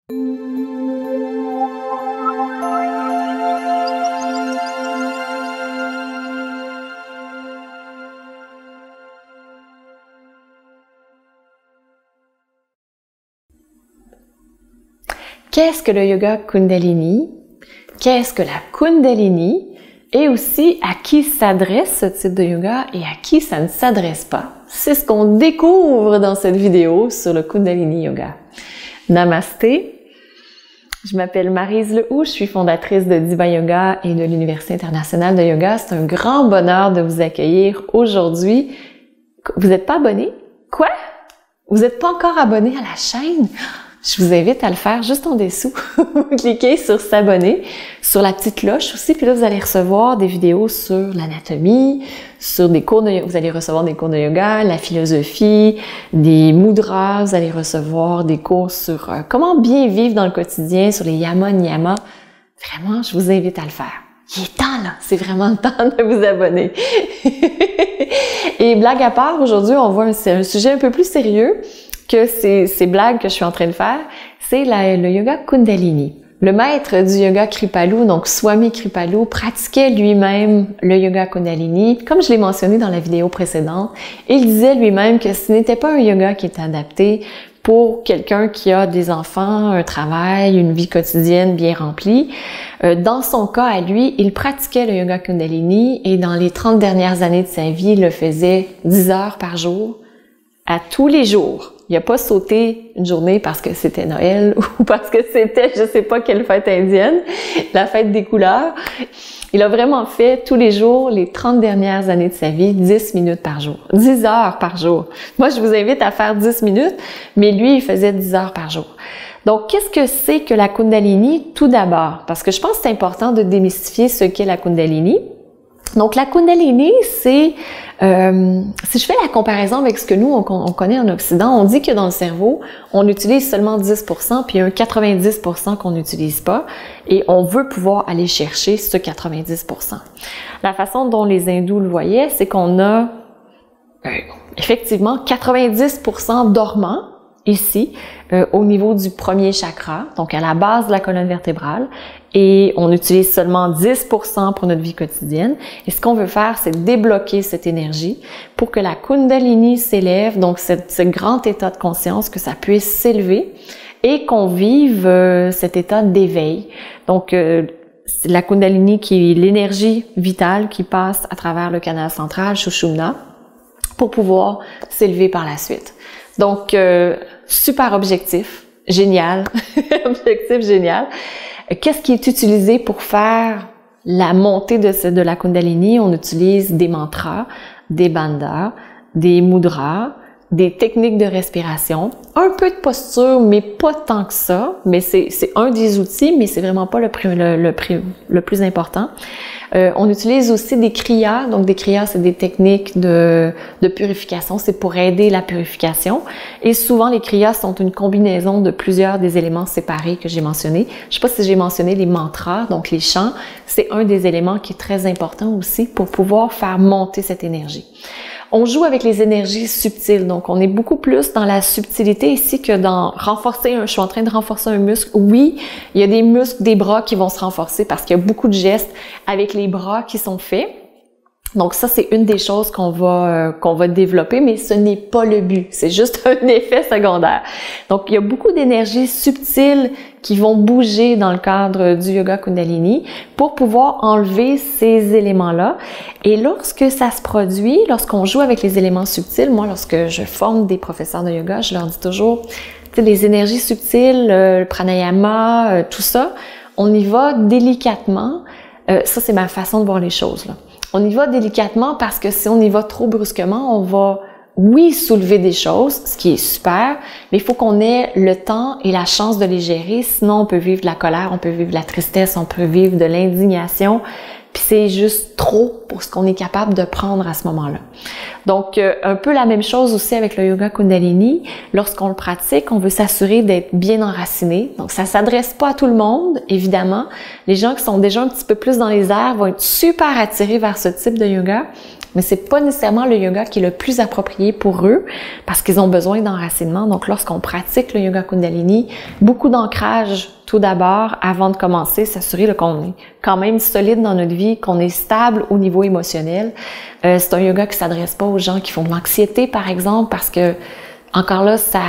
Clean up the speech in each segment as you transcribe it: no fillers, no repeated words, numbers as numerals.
Qu'est-ce que le yoga Kundalini? Qu'est-ce que la Kundalini? Et aussi, à qui s'adresse ce type de yoga et à qui ça ne s'adresse pas? C'est ce qu'on découvre dans cette vidéo sur le Kundalini Yoga. Namasté! Je m'appelle Maryse Lehoux, je suis fondatrice de Diva Yoga et de l'Université internationale de yoga. C'est un grand bonheur de vous accueillir aujourd'hui. Vous n'êtes pas abonné? Quoi? Vous n'êtes pas encore abonné à la chaîne? Je vous invite à le faire juste en dessous. Vous cliquez sur s'abonner, sur la petite cloche aussi, puis là vous allez recevoir des vidéos sur l'anatomie, sur des cours de, vous allez recevoir des cours de yoga, la philosophie, des mudras, vous allez recevoir des cours sur comment bien vivre dans le quotidien, sur les yama niyama. Vraiment, je vous invite à le faire. Il est temps là, c'est vraiment le temps de vous abonner. Et blague à part, aujourd'hui on voit un sujet un peu plus sérieux que ces blagues que je suis en train de faire, c'est le yoga Kundalini. Le maître du yoga Kripalu, donc Swami Kripalu, pratiquait lui-même le yoga Kundalini. Comme je l'ai mentionné dans la vidéo précédente, il disait lui-même que ce n'était pas un yoga qui était adapté pour quelqu'un qui a des enfants, un travail, une vie quotidienne bien remplie. Dans son cas à lui, il pratiquait le yoga Kundalini et dans les 30 dernières années de sa vie, il le faisait 10 heures par jour, à tous les jours. Il n'a pas sauté une journée parce que c'était Noël ou parce que c'était je sais pas quelle fête indienne, la fête des couleurs. Il a vraiment fait tous les jours, les 30 dernières années de sa vie, 10 minutes par jour, 10 heures par jour. Moi, je vous invite à faire 10 minutes, mais lui, il faisait 10 heures par jour. Donc, qu'est-ce que c'est que la Kundalini? Tout d'abord, parce que je pense que c'est important de démystifier ce qu'est la Kundalini. Donc, la Kundalini, c'est, si je fais la comparaison avec ce que nous, on connaît en Occident, on dit que dans le cerveau, on utilise seulement 10%, puis un 90% qu'on n'utilise pas, et on veut pouvoir aller chercher ce 90%. La façon dont les hindous le voyaient, c'est qu'on a effectivement 90% dormant, ici, au niveau du premier chakra, donc à la base de la colonne vertébrale, et on utilise seulement 10% pour notre vie quotidienne. Et ce qu'on veut faire, c'est débloquer cette énergie pour que la Kundalini s'élève, donc ce grand état de conscience, que ça puisse s'élever et qu'on vive cet état d'éveil. Donc, la Kundalini qui est l'énergie vitale qui passe à travers le canal central, Sushumna, pour pouvoir s'élever par la suite. Donc, super objectif, génial, objectif génial. Qu'est-ce qui est utilisé pour faire la montée de la Kundalini? On utilise des mantras, des bandhas, des mudras, des techniques de respiration, un peu de posture, mais pas tant que ça. Mais c'est un des outils, mais c'est vraiment pas le plus important. On utilise aussi des kriyas. Donc des kriyas, c'est des techniques de purification. C'est pour aider la purification. Et souvent, les kriyas sont une combinaison de plusieurs des éléments séparés que j'ai mentionnés. Je sais pas si j'ai mentionné les mantras, donc les chants. C'est un des éléments qui est très important aussi pour pouvoir faire monter cette énergie. On joue avec les énergies subtiles, donc on est beaucoup plus dans la subtilité ici que dans renforcer je suis en train de renforcer un muscle. Oui, il y a des muscles des bras qui vont se renforcer parce qu'il y a beaucoup de gestes avec les bras qui sont faits. Donc ça, c'est une des choses qu'on va développer, mais ce n'est pas le but. C'est juste un effet secondaire. Donc, il y a beaucoup d'énergies subtiles qui vont bouger dans le cadre du yoga Kundalini pour pouvoir enlever ces éléments-là. Et lorsque ça se produit, lorsqu'on joue avec les éléments subtils, moi, lorsque je forme des professeurs de yoga, je leur dis toujours, tu sais, les énergies subtiles, le pranayama, tout ça, on y va délicatement. Ça, c'est ma façon de voir les choses, là. On y va délicatement parce que si on y va trop brusquement, on va, oui, soulever des choses, ce qui est super, mais il faut qu'on ait le temps et la chance de les gérer, sinon on peut vivre de la colère, on peut vivre de la tristesse, on peut vivre de l'indignation, puis c'est juste trop pour ce qu'on est capable de prendre à ce moment-là. Donc, un peu la même chose aussi avec le yoga Kundalini. Lorsqu'on le pratique, on veut s'assurer d'être bien enraciné. Donc, ça s'adresse pas à tout le monde, évidemment. Les gens qui sont déjà un petit peu plus dans les airs vont être super attirés vers ce type de yoga. mais c'est pas nécessairement le yoga qui est le plus approprié pour eux parce qu'ils ont besoin d'enracinement. Donc, lorsqu'on pratique le yoga Kundalini, beaucoup d'ancrage tout d'abord avant de commencer, s'assurer qu'on est quand même solide dans notre vie, qu'on est stable au niveau émotionnel. C'est un yoga qui s'adresse pas aux gens qui font de l'anxiété, par exemple, parce que, encore là, ça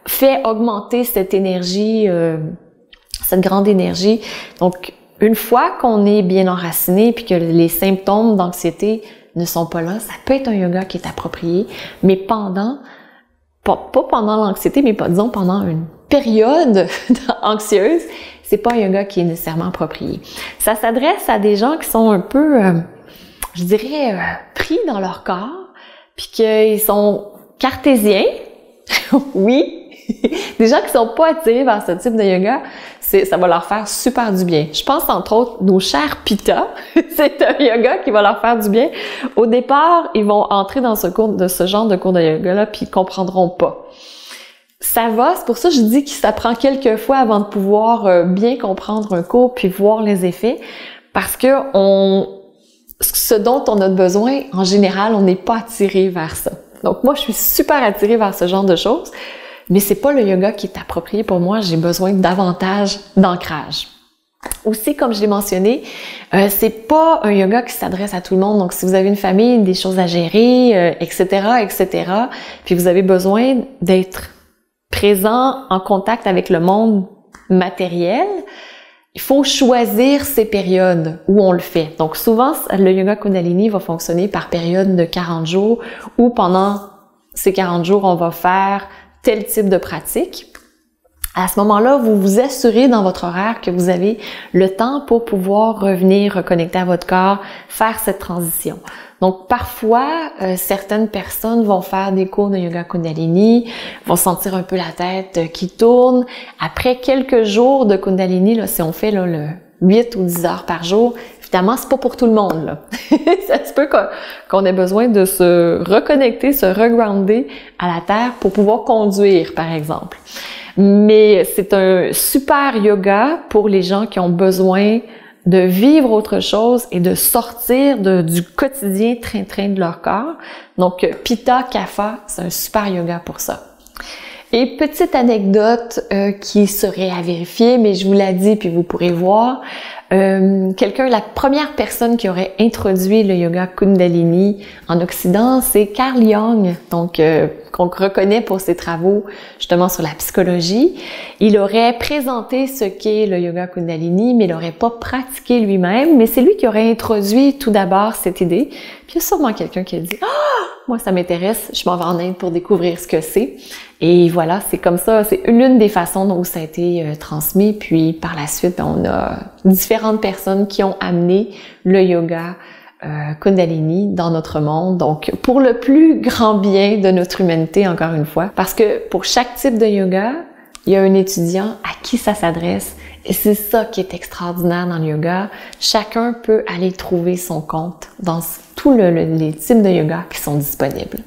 fait augmenter cette énergie, cette grande énergie. Donc, une fois qu'on est bien enraciné puis que les symptômes d'anxiété ne sont pas là, ça peut être un yoga qui est approprié, mais pas pendant l'anxiété, mais disons pendant une période anxieuse, c'est pas un yoga qui est nécessairement approprié. Ça s'adresse à des gens qui sont un peu, je dirais, pris dans leur corps, puis qu'ils sont cartésiens, oui, des gens qui sont pas attirés vers ce type de yoga, ça va leur faire super du bien. Je pense entre autres nos chers Pitta, c'est un yoga qui va leur faire du bien. Au départ, ils vont entrer dans ce genre de cours de yoga-là, puis ils comprendront pas. Ça va, c'est pour ça que je dis que ça prend quelques fois avant de pouvoir bien comprendre un cours puis voir les effets, parce que ce dont on a besoin, en général, on n'est pas attiré vers ça. Donc moi, je suis super attirée vers ce genre de choses. Mais c'est pas le yoga qui est approprié pour moi, j'ai besoin davantage d'ancrage. Aussi, comme je l'ai mentionné, c'est pas un yoga qui s'adresse à tout le monde. Donc, si vous avez une famille, des choses à gérer, etc., puis vous avez besoin d'être présent en contact avec le monde matériel, il faut choisir ces périodes où on le fait. Donc, souvent, le yoga Kundalini va fonctionner par période de 40 jours où pendant ces 40 jours, on va faire tel type de pratique. À ce moment-là, vous vous assurez dans votre horaire que vous avez le temps pour pouvoir revenir reconnecter à votre corps, faire cette transition. Donc, parfois, certaines personnes vont faire des cours de yoga Kundalini, vont sentir un peu la tête qui tourne. Après quelques jours de Kundalini, là, si on fait là, le 8 ou 10 heures par jour, évidemment, c'est pas pour tout le monde, là. Ça se peut qu'on ait besoin de se reconnecter, se regrounder à la terre pour pouvoir conduire, par exemple. Mais c'est un super yoga pour les gens qui ont besoin de vivre autre chose et de sortir du quotidien train-train de leur corps. Donc, Pitta Kapha, c'est un super yoga pour ça. Et petite anecdote qui serait à vérifier, mais je vous l'ai dit puis vous pourrez voir. La première personne qui aurait introduit le yoga Kundalini en Occident, c'est Carl Jung, donc qu'on reconnaît pour ses travaux justement sur la psychologie. Il aurait présenté ce qu'est le yoga Kundalini, mais il n'aurait pas pratiqué lui-même, mais c'est lui qui aurait introduit tout d'abord cette idée. Puis il y a sûrement quelqu'un qui a dit « Ah, moi ça m'intéresse, je m'en vais en Inde pour découvrir ce que c'est ». Et voilà, c'est comme ça, c'est l'une des façons dont ça a été transmis. Puis par la suite, on a différentes personnes qui ont amené le yoga Kundalini dans notre monde. Donc, pour le plus grand bien de notre humanité, encore une fois. Parce que pour chaque type de yoga, il y a un étudiant à qui ça s'adresse. Et c'est ça qui est extraordinaire dans le yoga. Chacun peut aller trouver son compte dans tous les types de yoga qui sont disponibles.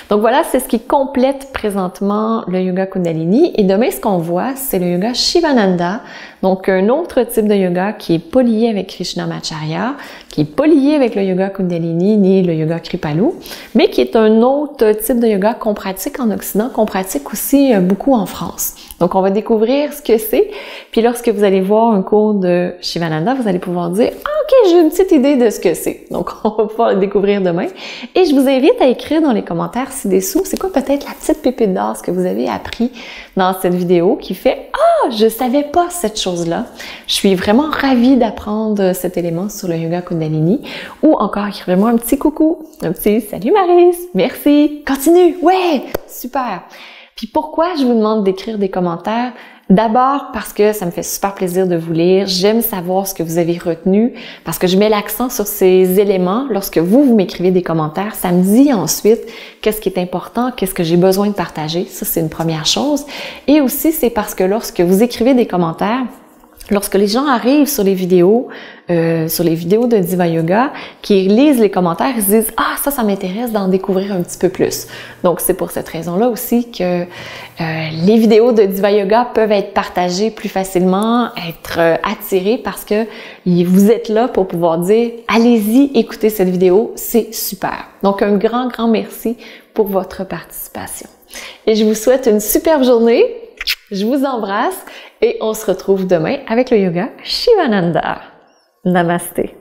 Donc voilà, c'est ce qui complète présentement le yoga Kundalini. Et demain, ce qu'on voit, c'est le yoga Shivananda. Donc un autre type de yoga qui est pas lié avec Krishnamacharya, qui est pas lié avec le yoga Kundalini ni le yoga Kripalu, mais qui est un autre type de yoga qu'on pratique en Occident, qu'on pratique aussi beaucoup en France. Donc on va découvrir ce que c'est. Puis lorsque vous allez voir un cours de Shivananda, vous allez pouvoir dire « Ah, ok, j'ai une petite idée de ce que c'est. » Donc on va pouvoir le découvrir demain. Et je vous invite à écrire dans les commentaires ci-dessous, c'est quoi peut-être la petite pépite d'or que vous avez appris dans cette vidéo qui fait « Ah, je savais pas cette chose-là. » Je suis vraiment ravie d'apprendre cet élément sur le yoga Kundalini. Ou encore, écrivez-moi un petit coucou, un petit « Salut Maryse, merci, continue, ouais, super. » Puis pourquoi je vous demande d'écrire des commentaires? D'abord parce que ça me fait super plaisir de vous lire. J'aime savoir ce que vous avez retenu parce que je mets l'accent sur ces éléments. Lorsque vous m'écrivez des commentaires, ça me dit ensuite qu'est-ce qui est important, qu'est-ce que j'ai besoin de partager. Ça, c'est une première chose. Et aussi, c'est parce que lorsque vous écrivez des commentaires, lorsque les gens arrivent sur les vidéos de Diva Yoga, qui lisent les commentaires, ils se disent « Ah, ça m'intéresse d'en découvrir un petit peu plus ». Donc, c'est pour cette raison-là aussi que les vidéos de Diva Yoga peuvent être partagées plus facilement, être attirées parce que vous êtes là pour pouvoir dire « Allez-y, écoutez cette vidéo, c'est super ». Donc, un grand, grand merci pour votre participation. Et je vous souhaite une superbe journée. Je vous embrasse et on se retrouve demain avec le yoga Shivananda. Namasté.